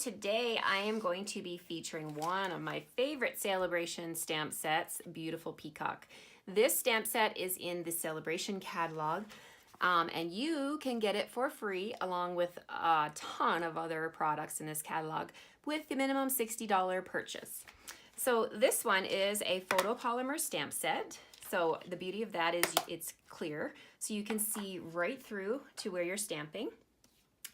today I am going to be featuring one of my favorite Sale-A-Bration stamp sets, Beautiful Peacock. This stamp set is in the Sale-A-Bration catalog, and you can get it for free along with a ton of other products in this catalog with the minimum $60 purchase. So this one is a photopolymer stamp set. So the beauty of that is it's clear, so you can see right through to where you're stamping.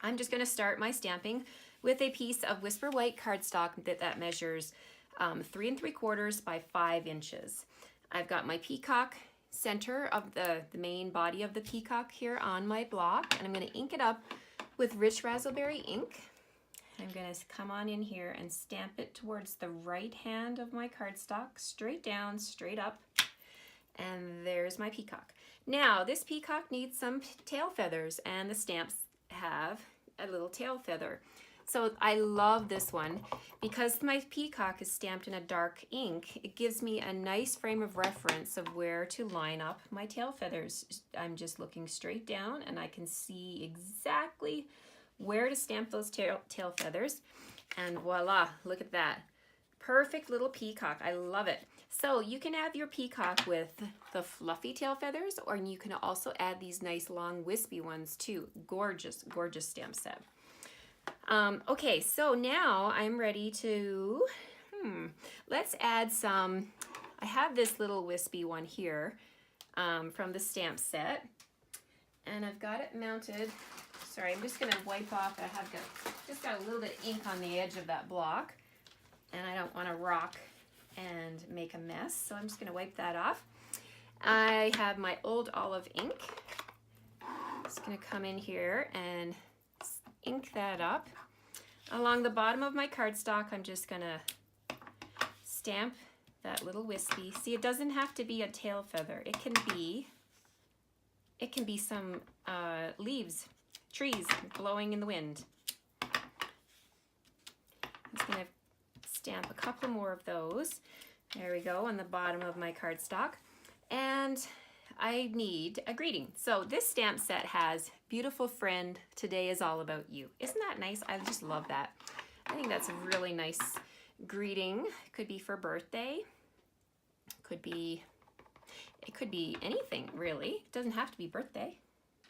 I'm just going to start my stamping with a piece of Whisper White cardstock that measures 3 3/4 by 5 inches. I've got my peacock center of the main body of the peacock here on my block, and I'm going to ink it up with rich raspberry ink. I'm going to come on in here and stamp it towards the right hand of my cardstock, straight down, straight up, and there's my peacock. Now this peacock needs some tail feathers, and the stamps have a little tail feather. So I love this one because my peacock is stamped in a dark ink. It gives me a nice frame of reference of where to line up my tail feathers. I'm just looking straight down and I can see exactly where to stamp those tail feathers, and voila, look at that. Perfect little peacock. I love it. So you can have your peacock with the fluffy tail feathers, or you can also add these nice long wispy ones too. Gorgeous, gorgeous stamp set. Okay, so now I'm ready to, let's add some, I have this little wispy one here from the stamp set, and I've got it mounted. Sorry, I'm just gonna wipe off, just got a little bit of ink on the edge of that block, and I don't wanna rock and make a mess, so I'm just gonna wipe that off. I have my old olive ink. Just gonna come in here and ink that up. Along the bottom of my cardstock, I'm just gonna stamp that little wispy. See, it doesn't have to be a tail feather. It can be some leaves, trees blowing in the wind. I'm just gonna stamp a couple more of those. There we go, on the bottom of my cardstock. And I need a greeting. So this stamp set has beautiful friend, today is all about you. Isn't that nice? I just love that. I think that's a really nice greeting. Could be for birthday. It could be anything really. It doesn't have to be birthday.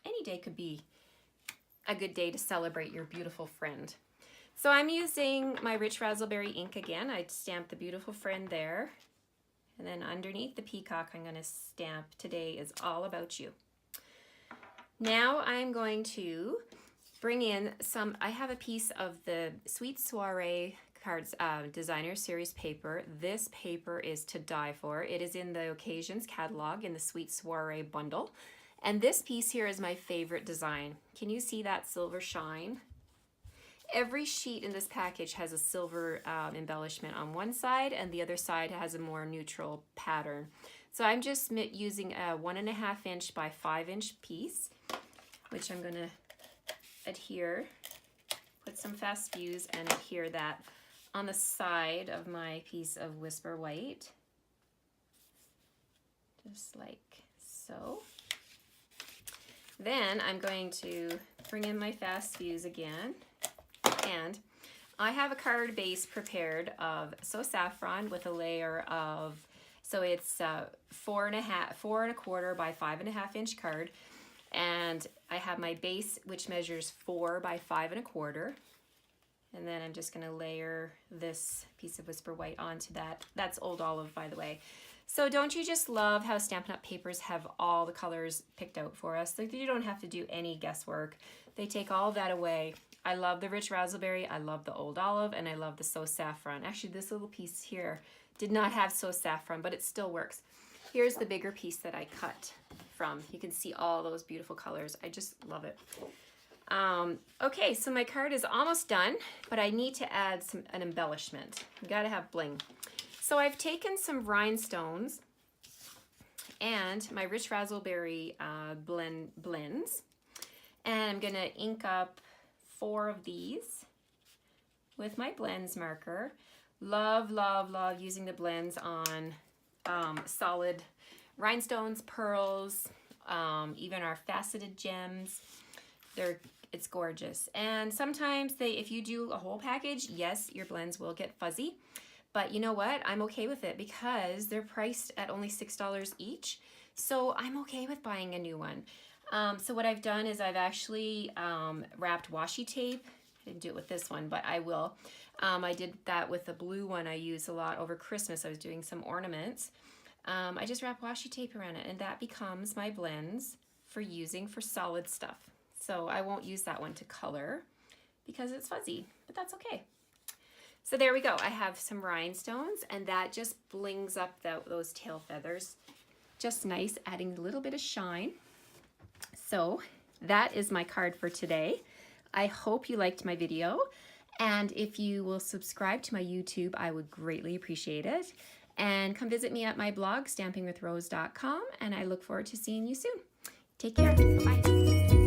Any day could be a good day to celebrate your beautiful friend. So I'm using my rich raspberry ink again. I stamped the beautiful friend there. And then underneath the peacock, I'm going to stamp today is all about you. Now I'm going to bring in some, I have a piece of the Sweet Soiree cards designer series paper. This paper is to die for. It is in the occasions catalog in the Sweet Soiree bundle. And this piece here is my favorite design. Can you see that silver shine? Every sheet in this package has a silver embellishment on one side, and the other side has a more neutral pattern. So I'm just using a 1.5 inch by 5 inch piece, which I'm gonna adhere, put some fast fuse and adhere that on the side of my piece of Whisper White, just like so. Then I'm going to bring in my fast fuse again. And I have a card base prepared of So Saffron with a layer of, so it's 4 1/4 by 5.5 inch card. And I have my base, which measures 4 by 5 1/4. And then I'm just gonna layer this piece of Whisper White onto that. That's old olive, by the way. So don't you just love how Stampin' Up! Papers have all the colors picked out for us? Like, you don't have to do any guesswork. They take all that away. I love the rich raspberry, I love the old olive, and I love the So Saffron. Actually, this little piece here did not have So Saffron, but it still works. Here's the bigger piece that I cut from. You can see all those beautiful colors. I just love it. Okay, so my card is almost done, but I need to add an embellishment. You gotta have bling. So I've taken some rhinestones and my rich raspberry blends, and I'm gonna ink up 4 of these with my blends marker. Love, love, love using the blends on solid rhinestones, pearls, even our faceted gems. They're It's gorgeous. And sometimes if you do a whole package, yes, your blends will get fuzzy. But you know what? I'm okay with it because they're priced at only $6 each. So I'm okay with buying a new one. So what I've done is I've actually wrapped washi tape. I didn't do it with this one, but I will. I did that with the blue one I use a lot over Christmas. I was doing some ornaments. I just wrap washi tape around it, and that becomes my blends for using for solid stuff. So I won't use that one to color because it's fuzzy, but that's okay. So there we go. I have some rhinestones, and that just blings up those tail feathers. Just nice, adding a little bit of shine. So that is my card for today. I hope you liked my video, and if you will subscribe to my YouTube, I would greatly appreciate it. And come visit me at my blog, stampingwithrose.com, and I look forward to seeing you soon. Take care. Bye-bye.